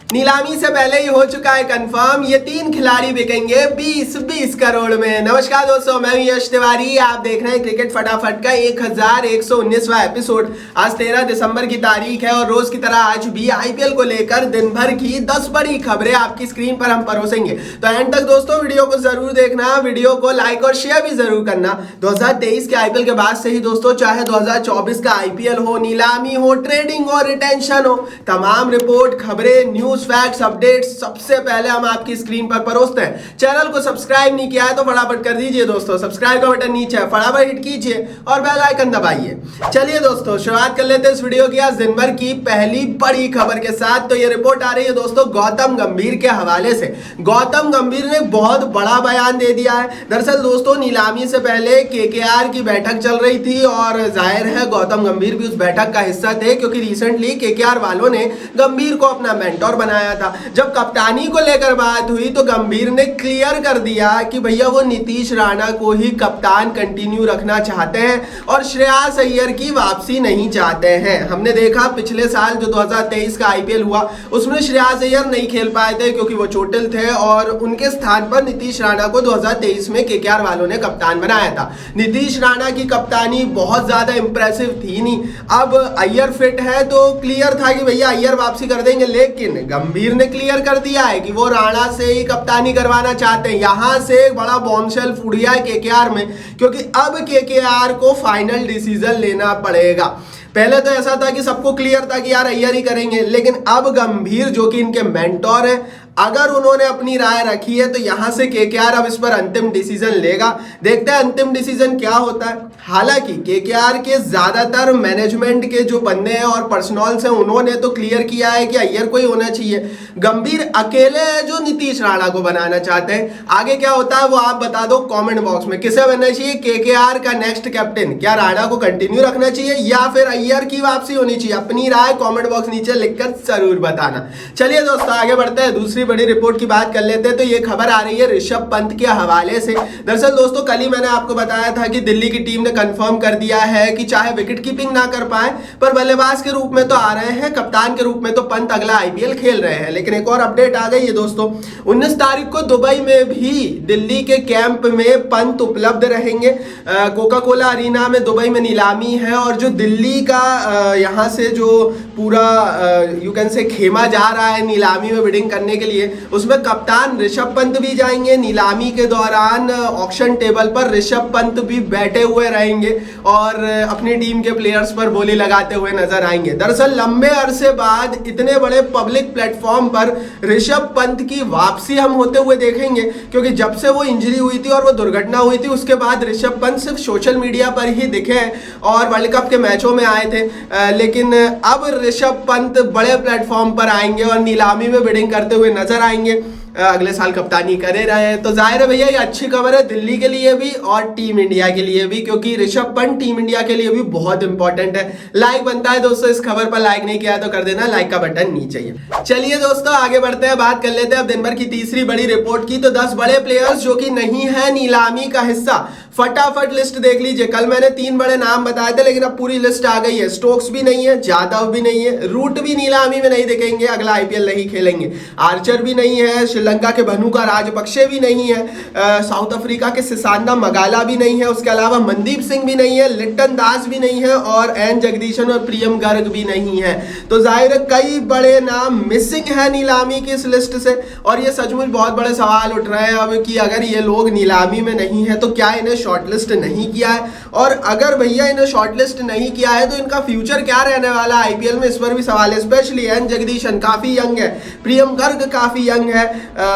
नीलामी से पहले ही हो चुका है कंफर्म, ये 3 खिलाड़ी बिकेंगे 20-20 करोड़ में। नमस्कार दोस्तों, मैं यश तिवारी, आप देख रहे हैं क्रिकेट फटाफट का 1119वां एपिसोड। आज 13 दिसंबर की तारीख है और रोज की तरह आज भी आईपीएल को लेकर दिन भर की 10 बड़ी खबरें आपकी स्क्रीन पर हम परोसेंगे। तो एंड तक दोस्तों वीडियो को जरूर देखना, वीडियो को लाइक और शेयर भी जरूर करना। 2023 के आईपीएल के बाद से ही दोस्तों, चाहे 2024 का आईपीएल हो, नीलामी हो, ट्रेडिंग हो, रिटेंशन हो, तमाम रिपोर्ट, खबरें, न्यूज, फैक्ट्स, अपडेट्स सबसे पहले हम आपकी स्क्रीन पर परोसते हैं। चैनल को सब्सक्राइब नहीं किया है तो फटाफट कर दीजिए दोस्तों, सब्सक्राइब का बटन नीचे है, फटाफट हिट कीजिए और बेल आइकन दबाइए। चलिए दोस्तों, शुरुआत कर लेते हैं इस वीडियो की आज दिन भर की पहली बड़ी खबर के साथ। तो ये रिपोर्ट आ रही है दोस्तों गौतम गंभीर के हवाले से। गौतम गंभीर ने बहुत बड़ा बयान दे दिया है। दरअसल दोस्तों, नीलामी से पहले केकेआर की बैठक चल रही थी और जाहिर है गौतम गंभीर भी उस बैठक का हिस्सा थे, क्योंकि रिसेंटली केकेआर वालों ने गंभीर को अपना मेंटोर बनाया था। जब कप्तानी को लेकर बात हुई तो गंभीर ने क्लियर कर दिया कि भैया वो नीतीश राणा को ही कप्तान कंटिन्यू रखना चाहते हैं और श्रेयस अय्यर की वापसी नहीं चाहते हैं। हमने देखा पिछले साल जो 2023 का आईपीएल हुआ उसमें श्रेयस अय्यर नहीं खेल पाए थे क्योंकि वो चोटिल थे और उनके स्थान पर नीतीश राणा को 2023 में केकेआर वालों ने कप्तान बनाया था। नीतीश राणा की कप्तानी बहुत ज्यादा इंप्रेसिव थी नहीं। अब अय्यर फिट है तो क्लियर था कि भैया अय्यर वापसी कर देंगे, लेकिन गंभीर ने क्लियर कर दिया है कि वो राणा से ही कप्तानी करवाना चाहते हैं। यहां से एक बड़ा बॉम्बशेल फूट गया है केकेआर में, क्योंकि अब केकेआर को फाइनल डिसीजन लेना पड़ेगा। पहले तो ऐसा था कि सबको क्लियर था कि यार अय्यर ही करेंगे, लेकिन अब गंभीर जो कि इनके मेंटोर है, अगर उन्होंने अपनी राय रखी है तो यहां से केकेआर अब इस पर अंतिम डिसीजन लेगा। देखते हैं अंतिम डिसीजन क्या होता है। हालांकि केकेआर के ज्यादातर मैनेजमेंट के जो बंदे हैं और पर्सनल्स हैं उन्होंने तो क्लियर किया है कि अय्यर को ही होना चाहिए। गंभीर अकेले है जो नीतीश राणा को बनाना चाहते हैं। आगे क्या होता है वो आप बता दो कमेंट बॉक्स में। किसे बनना चाहिए केकेआर का नेक्स्ट कैप्टन? क्या राणा को कंटिन्यू रखना चाहिए या फिर अय्यर की वापसी होनी चाहिए? अपनी राय कमेंट बॉक्स नीचे लिखकर जरूर बताना। चलिए दोस्तों, आगे बढ़ते हैं, दूसरी बड़ी रिपोर्ट की बात कर लेते हैं। तो ये खबर आ रही है ऋषभ पंत के हवाले से। दरअसल दोस्तों, कल ही मैंने आपको बताया था कि दिल्ली की टीम ने कंफर्म कर दिया है कि चाहे विकेट कीपिंग ना कर पाए पर बल्लेबाज के रूप में तो आ रहे हैं, कप्तान के रूप में तो पंत अगला आईपीएल खेल रहे हैं। लेकिन एक और अपडेट आ गई है दोस्तों, 19 तारीख को दुबई में भी दिल्ली के कैंप में पंत उपलब्ध रहेंगे। कोका कोला अरीना में दुबई में नीलामी है और जो दिल्ली का यहां से जो पूरा यू कैन से खेमा जा रहा है नीलामी में बिडिंग करने के लिए, उसमें कप्तान ऋषभ पंत भी जाएंगे। नीलामी के दौरान ऑक्शन टेबल पर ऋषभ पंत भी बैठे हुए रहेंगे और अपनी टीम के प्लेयर्स पर बोली लगाते हुए नजर आएंगे। दरअसल लंबे अरसे बाद इतने बड़े पब्लिक प्लेटफॉर्म पर ऋषभ पंत की वापसी हम होते हुए देखेंगे, क्योंकि जब से वो इंजरी हुई थी और वो दुर्घटना हुई थी उसके बाद ऋषभ पंत सिर्फ सोशल मीडिया पर ही दिखे और वर्ल्ड कप के मैचों में आए थे। लेकिन अब ऋषभ पंत बड़े प्लेटफॉर्म पर आएंगे और नीलामी में बिडिंग करते हुए नजर आएंगे। अगले साल कप्तानी करे रहे हैं तो जाहिर है भैया ये अच्छी खबर है दिल्ली के लिए भी और टीम इंडिया के लिए भी, क्योंकि ऋषभ पंत टीम इंडिया के लिए भी बहुत इंपॉर्टेंट है। लाइक बनता है दोस्तों, इस खबर पर लाइक नहीं किया तो कर देना, लाइक का बटन नीचे ही। चलिए दोस्तों, आगे बढ़ते हैं, बात कर लेते हैं अब दिन भर की तीसरी बड़ी रिपोर्ट की। तो 10 बड़े प्लेयर्स जो कि नहीं है नीलामी का हिस्सा, फटाफट लिस्ट देख लीजिए। कल मैंने 3 बड़े नाम बताए थे लेकिन अब पूरी लिस्ट आ गई है। स्टोक्स भी नहीं है, जादव भी नहीं है, रूट भी नीलामी में नहीं दिखेंगे, अगला आईपीएल नहीं खेलेंगे। आर्चर भी नहीं है, श्रीलंका के भनुका राजपक्षे भी नहीं है, साउथ अफ्रीका के सिसांदा मगाला भी नहीं है, उसके अलावा मनदीप सिंह भी नहीं है, लिट्टन दास भी नहीं है और एन जगदीशन और प्रियम गर्ग भी नहीं है। तो जाहिर है कई बड़े नाम मिसिंग है नीलामी की इस लिस्ट से। और ये सचमुच बहुत बड़े सवाल उठ रहे हैं अब कि अगर ये लोग नीलामी में नहीं है तो क्या इन्हें शॉर्टलिस्ट नहीं किया है, और अगर भैया इन्हें शॉर्टलिस्ट नहीं किया है तो इनका फ्यूचर क्या रहने वाला है आईपीएल में, इस पर भी सवाल है। स्पेशली एन जगदीशन काफी यंग है, प्रियम गर्ग काफी यंग है,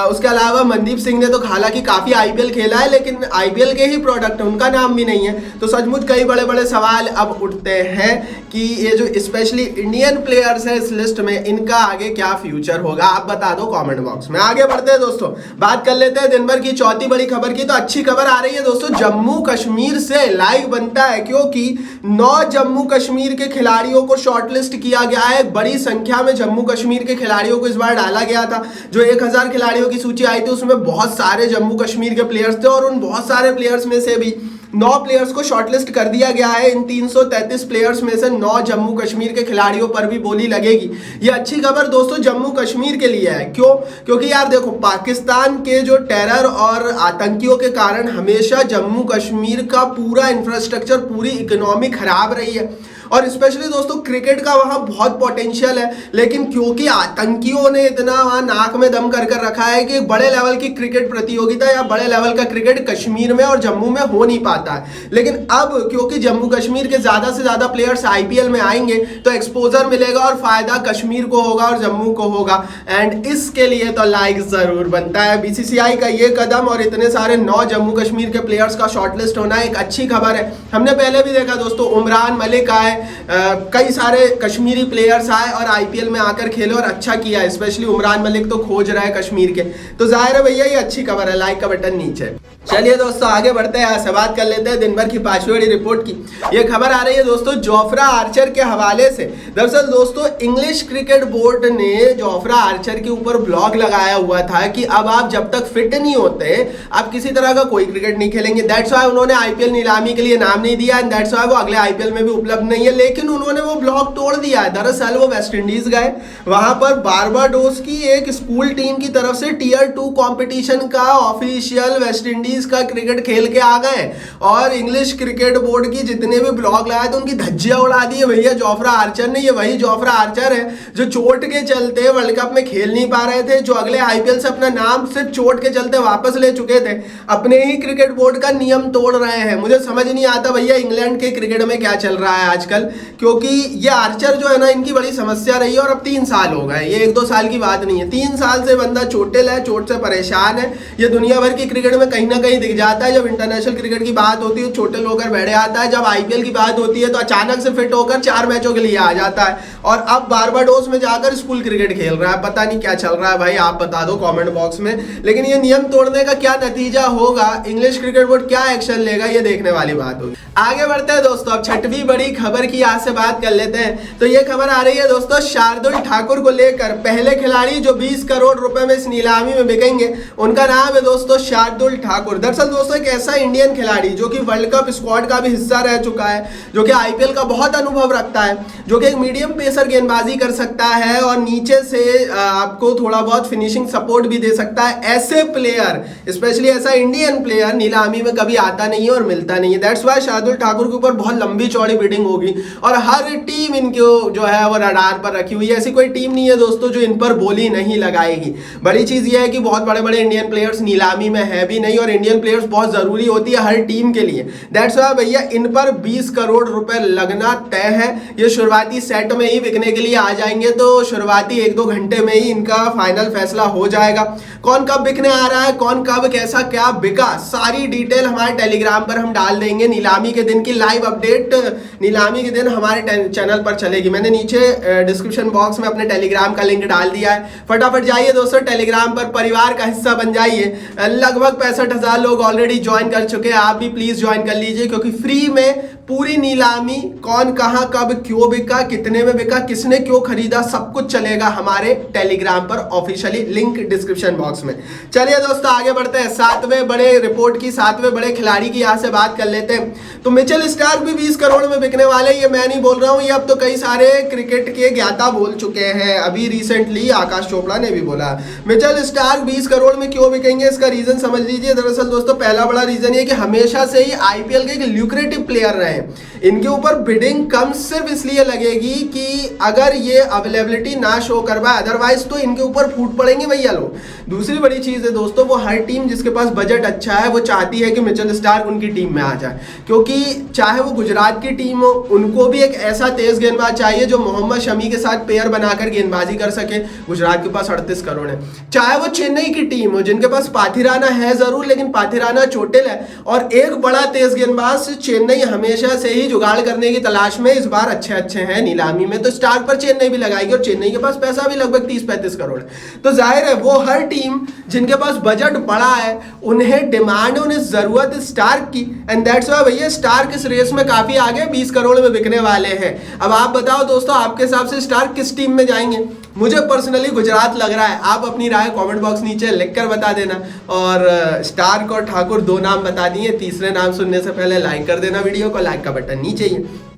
उसके अलावा मनदीप सिंह ने तो हालांकि काफी आईपीएल खेला है लेकिन आईपीएल के ही प्रोडक्ट है, उनका नाम भी नहीं है। तो सचमुच कई बड़े बड़े सवाल अब उठते हैं कि ये जो स्पेशली इंडियन प्लेयर्स है इस लिस्ट में, इनका आगे क्या फ्यूचर होगा, आप बता दो कमेंट बॉक्स में। आगे बढ़ते हैं दोस्तों, बात कर लेते हैं दिन भर की चौथी बड़ी खबर की। तो अच्छी खबर आ रही है दोस्तों जम्मू कश्मीर से। लाइव बनता है क्योंकि 9 जम्मू कश्मीर के खिलाड़ियों को शॉर्टलिस्ट किया गया है। बड़ी संख्या में जम्मू कश्मीर के खिलाड़ियों को इस बार डाला गया था। जो 1000 खिलाड़ियों की सूची आई थी उसमें बहुत सारे जम्मू कश्मीर के प्लेयर्स थे और उन बहुत सारे प्लेयर्स में से भी 9 प्लेयर्स को शॉर्टलिस्ट कर दिया गया है। इन 333 प्लेयर्स में से 9 जम्मू कश्मीर के खिलाड़ियों पर भी बोली लगेगी। ये अच्छी खबर दोस्तों जम्मू कश्मीर के लिए है। क्यों? क्योंकि यार देखो, पाकिस्तान के जो टेरर और आतंकियों के कारण हमेशा जम्मू कश्मीर का पूरा इंफ्रास्ट्रक्चर, पूरी इकोनॉमी खराब रही है। और स्पेशली दोस्तों क्रिकेट का वहाँ बहुत पोटेंशियल है, लेकिन क्योंकि आतंकियों ने इतना वहाँ नाक में दम कर रखा है कि बड़े लेवल की क्रिकेट प्रतियोगिता या बड़े लेवल का क्रिकेट कश्मीर में और जम्मू में हो नहीं पाता है। लेकिन अब क्योंकि जम्मू कश्मीर के ज़्यादा से ज़्यादा प्लेयर्स आईपीएल में आएंगे तो एक्सपोजर मिलेगा और फायदा कश्मीर को होगा और जम्मू को होगा। एंड इसके लिए तो लाइक ज़रूर बनता है। बीसीसीआई का ये कदम और इतने सारे 9 जम्मू कश्मीर के प्लेयर्स का शॉर्टलिस्ट होना एक अच्छी खबर है। हमने पहले भी देखा दोस्तों, उमरान मलिक आए, कई सारे कश्मीरी प्लेयर्स आए और आईपीएल में आकर खेले और अच्छा किया। स्पेशली उमरान मलिक तो खोज रहा है कश्मीर के, तो जाहिर है भैया ये अच्छी खबर है। लाइक का बटन नीचे। चलिए दोस्तों आगे बढ़ते हैं, यहाँ से बात कर लेते हैं दिन भर की 5वीं बड़ी रिपोर्ट की। ये खबर आ रही है दोस्तों जोफ्रा आर्चर के हवाले से। दरअसल दोस्तों इंग्लिश क्रिकेट बोर्ड ने जोफ्रा आर्चर के ऊपर ब्लॉग लगाया हुआ था कि अब आप जब तक फिट नहीं होते आप किसी तरह का कोई क्रिकेट नहीं खेलेंगे। दैट्स वाई उन्होंने आईपीएल नीलामी के लिए नाम नहीं दिया एंड दैट्स वाई वो अगले आईपीएल में भी उपलब्ध नहीं है। लेकिन उन्होंने वो ब्लॉग तोड़ दिया है। दरअसल वो वेस्ट इंडीज गए, वहां पर बारबाडोस की एक स्कूल टीम की तरफ से टियर 2 कंपटीशन का ऑफिशियल वेस्ट इंडीज का क्रिकेट खेल के आ गए और इंग्लिश क्रिकेट बोर्ड की जितने भी ब्लॉग लगाए थे उनकी धज्जियां उड़ा दी है भैया जोफ्रा आर्चर ने। ये वही जोफ्रा आर्चर है जो चोट के चलते वर्ल्ड कप में खेल नहीं पा रहे थे, जो अगले आईपीएल से अपना नाम सिर्फ चोट के चलते वापस ले चुके थे, अपने ही क्रिकेट बोर्ड का नियम तोड़ रहे हैं। मुझे समझ नहीं आता भैया इंग्लैंड के क्रिकेट में क्या चल रहा है आजकल, क्योंकि ये आर्चर जो है ना इनकी बड़ी समस्या रही है और अब 3 साल हो गए। ये 1-2 साल की बात नहीं है, 3 साल से बंदा चोटिल है, चोट से परेशान है। ये दुनिया भर की क्रिकेट में कहीं ना कहीं दिख जाता है। जब इंटरनेशनल क्रिकेट की बात होती है चोटिल होकर बैठे आता है, जब आईपीएल की बात होती है तो अचानक से फिट होकर 4 मैचों के लिए आ जाता है और अब बारबाडोस में जाकर स्कूल क्रिकेट खेल रहा है। पता नहीं क्या चल रहा है भाई, आप बता दो कमेंट बॉक्स में। लेकिन ये नियम तोड़ने का क्या नतीजा होगा, इंग्लिश क्रिकेट बोर्ड क्या एक्शन लेगा, ये देखने वाली बात होगी। आगे बढ़ते हैं दोस्तों, अब 6वीं बड़ी खबर की यहाँ से बात कर लेते हैं। तो ये खबर आ रही है दोस्तों शार्दुल ठाकुर को लेकर। पहले खिलाड़ी जो 20 करोड़ रुपए में इस नीलामी में बिकेंगे उनका नाम है दोस्तों शार्दुल ठाकुर। दरअसल दोस्तों एक ऐसा इंडियन खिलाड़ी जो कि वर्ल्ड कप स्क्वाड का भी हिस्सा रह चुका है, जो कि आईपीएल का बहुत अनुभव रखता है, जो कि एक मीडियम पेसर गेंदबाजी कर सकता है और नीचे से आपको थोड़ा बहुत फिनिशिंग सपोर्ट भी दे सकता है। ऐसे प्लेयर, स्पेशली ऐसा इंडियन प्लेयर नीलामी में कभी आता नहीं है और मिलता नहीं है। दैट्स वाई शार्दुल ठाकुर के ऊपर बहुत लंबी चौड़ी बिडिंग होगी और हर टीम इनको जो है वो रडार पर रखी हुई है। ऐसी कोई टीम नहीं है दोस्तों जो इन पर बोली नहीं लगाएगी। बड़ी चीज ये है कि बहुत बड़े बड़े इंडियन प्लेयर्स नीलामी में है भी नहीं और इंडियन प्लेयर्स बहुत जरूरी होती है हर टीम के लिए। दैट्स वाई भैया इन पर 20 करोड़ रुपए लगना तय है। ये शुरुआती सेट में ही बिकने के लिए आ जाएंगे, तो शुरुआती 1-2 घंटे में ही इनका फाइनल फैसला हो जाएगा। कौन कब बिकने आ रहा है, कौन कब कैसा क्या बिका, सारी डिटेल हमारे टेलीग्राम पर हम डाल देंगे। नीलामी के दिन की लाइव अपडेट नीलामी के दिन हमारे चैनल पर चलेगी। मैंने नीचे डिस्क्रिप्शन बॉक्स में अपने टेलीग्राम का लिंक डाल दिया है, फटाफट जाइए दोस्तों टेलीग्राम पर, परिवार का हिस्सा बन जाइए। लगभग 65,000 लोग ऑलरेडी ज्वाइन कर चुके हैं, आप भी प्लीज ज्वाइन कर लीजिए क्योंकि फ्री में पूरी नीलामी, कौन कहां कब क्यों बिका, कितने में बिका, किसने क्यों खरीदा, सब कुछ चलेगा हमारे टेलीग्राम पर ऑफिशियली, लिंक डिस्क्रिप्शन बॉक्स में। चलिए दोस्तों आगे बढ़ते हैं, 7वें बड़े रिपोर्ट की, 7वें बड़े खिलाड़ी की यहां से बात कर लेते हैं। तो मिचेल स्टार्क भी 20 करोड़ में बिकने वाले, ये मैं नहीं बोल रहा हूं, ये अब तो कई सारे क्रिकेट के ज्ञाता बोल चुके हैं। अभी रिसेंटली आकाश चोपड़ा ने भी बोला मिचेल स्टार्क 20 करोड़ में क्यों बिकेंगे। इसका रीजन समझ लीजिए। दरअसल दोस्तों पहला बड़ा रीजन ये कि हमेशा से ही आईपीएल के एक ल्यूक्रेटिव प्लेयर रहे। इनके ऊपर बिडिंग कम सिर्फ इसलिए लगेगी कि अगर ये अवेलेबिलिटी ना शो कर पाए, अदरवाइज तो इनके ऊपर फूट पड़ेंगे भैया लोग। दूसरी बड़ी चीज है दोस्तों, वो हर टीम जिसके पास बजट अच्छा है वो चाहती है कि मिचेल स्टार्क उनकी टीम में आ जाए, क्योंकि चाहे वो गुजरात की टीम हो, उनको भी एक ऐसा तेज गेंदबाज चाहिए जो मोहम्मद शमी के साथ पेयर बनाकर गेंदबाजी कर सके। गुजरात के पास 38 करोड़ है। चाहे वो चेन्नई की टीम हो जिनके पास पाथिराना है जरूर, लेकिन पाथिराना चोटिल है और एक बड़ा तेज गेंदबाज चेन्नई हमेशा से ही जुगाड़ करने की तलाश में इस बार अच्छे हैं नीलामी में, तो स्टार्क पर चेन्नई भी लगाएगी और चेन्नई के पास पैसा भी लगभग 30-35 करोड़। तो जाहिर है वो हर टीम जिनके पास बजट बड़ा है उन्हें डिमांड है, उन्हें जरूरत स्टार्क की, एंड दैट्स व्हाई भैया स्टार्क इस रेस में काफी आगे 20 करोड़ में बिकने वाले हैं। अब आप बताओ दोस्तों आपके हिसाब से स्टार्क किस टीम में जाएंगे? मुझे पर्सनली गुजरात लग रहा है। आप अपनी राय कमेंट बॉक्स नीचे लिख कर बता देना। और स्टार्क और ठाकुर दो नाम बता दिए, तीसरे नाम सुनने से पहले लाइक कर देना वीडियो को, लाइक का बटन नीचे ही है।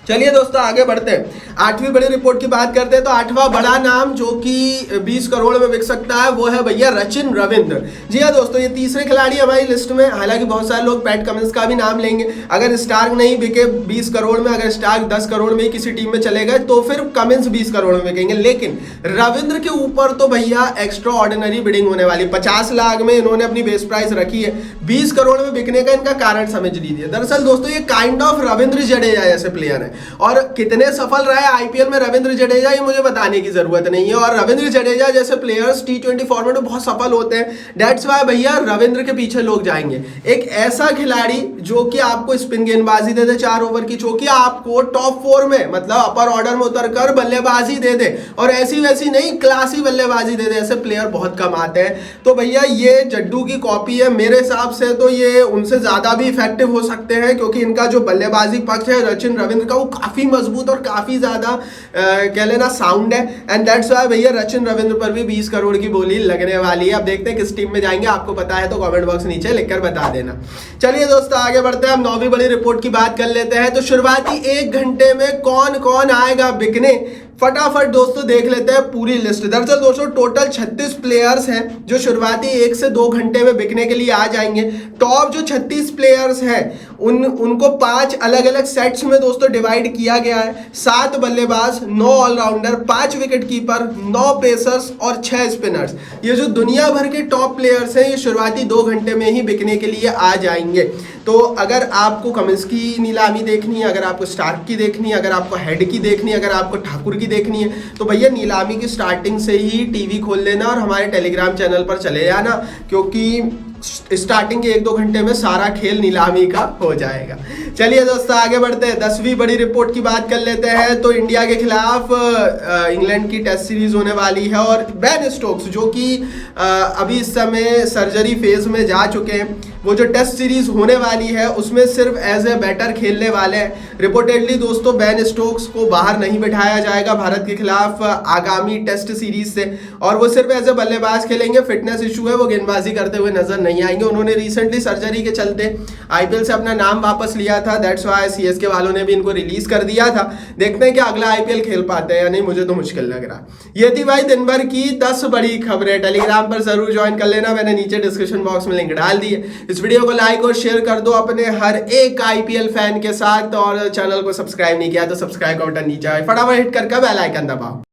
चलिए दोस्तों आगे बढ़ते हैं। 8वीं बड़ी रिपोर्ट की बात करते हैं तो 8वां बड़ा नाम जो कि 20 करोड़ में बिक सकता है वो है भैया रचिन रविंद्र। जी हाँ दोस्तों, ये तीसरे खिलाड़ी हमारी लिस्ट में। हालांकि बहुत सारे लोग पैट कमिंस का भी नाम लेंगे। अगर स्टार्क नहीं बिके 20 करोड़ में, अगर स्टार्क 10 करोड़ में ही किसी टीम में चले गए तो फिर कमिंस 20 करोड़ में बिकेंगे। लेकिन रविंद्र के ऊपर तो भैया एक्स्ट्रा ऑर्डिनरी बिडिंग होने वाली। 50 लाख में इन्होंने अपनी बेस प्राइस रखी है। 20 करोड़ में बिकने का इनका कारण समझ लीजिए। दरअसल दोस्तों ये काइंड ऑफ रविंद्र जडेजा जैसे प्लेयर है, और कितने सफल रहे आईपीएल में रविंद्र जडेजा ये मुझे बताने की जरूरत नहीं है। और रविंद्र जडेजा जैसे प्लेयर्स टी20 फॉर्मेट में बहुत सफल होते हैं। दैट्स वाई भैया रविंद्र के पीछे लोग जाएंगे। एक ऐसा खिलाड़ी जो कि आपको स्पिन गेंदबाजी दे दे 4 ओवर की, जो कि आपको टॉप 4 में मतलब अपर ऑर्डर में उतरकर बल्लेबाजी दे दे, और ऐसी वैसी नहीं क्लासी बल्लेबाजी दे दे, ऐसे प्लेयर बहुत कम आते हैं। तो भैया ये जड्डू की कॉपी है। मेरे हिसाब से तो ये उनसे ज्यादा भी इफेक्टिव हो सकते हैं, क्योंकि इनका जो बल्लेबाजी पक्ष है रचिन रविंद्र का वो काफी मजबूत और काफी ज्यादा कह लेना साउंड है। एंड दैट्स व्हाई भैया रचिन रविंद्र पर भी 20 करोड़ की बोली लगने वाली है। अब देखते हैं किस टीम में जाएंगे, आपको पता है तो कमेंट बॉक्स नीचे लिखकर बता देना। चलिए दोस्तों आगे बढ़ते हैं। हम 9वीं बड़ी रिपोर्ट की बात कर लेते हैं। तो शुरुआती 1 घंटे में कौन कौन आएगा बिकने, फटाफट दोस्तों देख लेते हैं पूरी लिस्ट। दरअसल दोस्तों टोटल 36 प्लेयर्स हैं जो शुरुआती 1 से 2 घंटे में बिकने के लिए आ जाएंगे। टॉप जो 36 प्लेयर्स हैं उनको 5 अलग अलग सेट्स में दोस्तों डिवाइड किया गया है। 7 बल्लेबाज, 9 ऑलराउंडर, 5 विकेट कीपर, 9 पेसर्स और 6 स्पिनर्स। ये जो दुनिया भर के टॉप प्लेयर्स हैं ये शुरुआती 2 घंटे में ही बिकने के लिए आ जाएंगे। तो अगर आपको कमिंस की नीलामी देखनी है, अगर आपको स्टार्क की देखनी है, अगर आपको हेड की देखनी है, अगर आपको ठाकुर की देखनी है, तो भैया नीलामी की स्टार्टिंग से ही टीवी खोल लेना और हमारे टेलीग्राम चैनल पर चले जाना, क्योंकि स्टार्टिंग के 1-2 घंटे में सारा खेल नीलामी का हो जाएगा। चलिए दोस्तों आगे बढ़ते हैं। 10वीं बड़ी रिपोर्ट की बात कर लेते हैं। तो इंडिया के खिलाफ इंग्लैंड की टेस्ट सीरीज होने वाली है, और बेन स्टोक्स जो कि अभी इस समय सर्जरी फेज में जा चुके हैं, वो जो टेस्ट सीरीज होने वाली है उसमें सिर्फ एज ए बैटर खेलने वाले हैं। रिपोर्टेडली दोस्तों बेन स्टोक्स को बाहर नहीं बिठाया जाएगा भारत के खिलाफ आगामी टेस्ट सीरीज से, और वो सिर्फ एज ए बल्लेबाज खेलेंगे। फिटनेस इशू है, वो गेंदबाजी करते हुए नजर नहीं आएंगे। उन्होंने रिसेंटली सर्जरी के चलते आईपीएल से अपना नाम वापस लिया था। दैट्स व्हाई सीएसके वालों ने भी इनको रिलीज कर दिया था। देखते हैं कि अगला आईपीएल खेल पाते हैं या नहीं, मुझे तो मुश्किल लग रहा। ये थी भाई दिन भर की 10 बड़ी खबरें। टेलीग्राम पर जरूर ज्वाइन कर लेना, मैंने नीचे डिस्क्रिप्शन बॉक्स में लिंक डाल दी है। इस वीडियो को लाइक और शेयर कर दो अपने हर एक आईपीएल फैन के साथ, और चैनल को सब्सक्राइब नहीं किया तो सब्सक्राइब का बटन नीचे है, फटाफट हिट करके बेल आइकन दबाओ।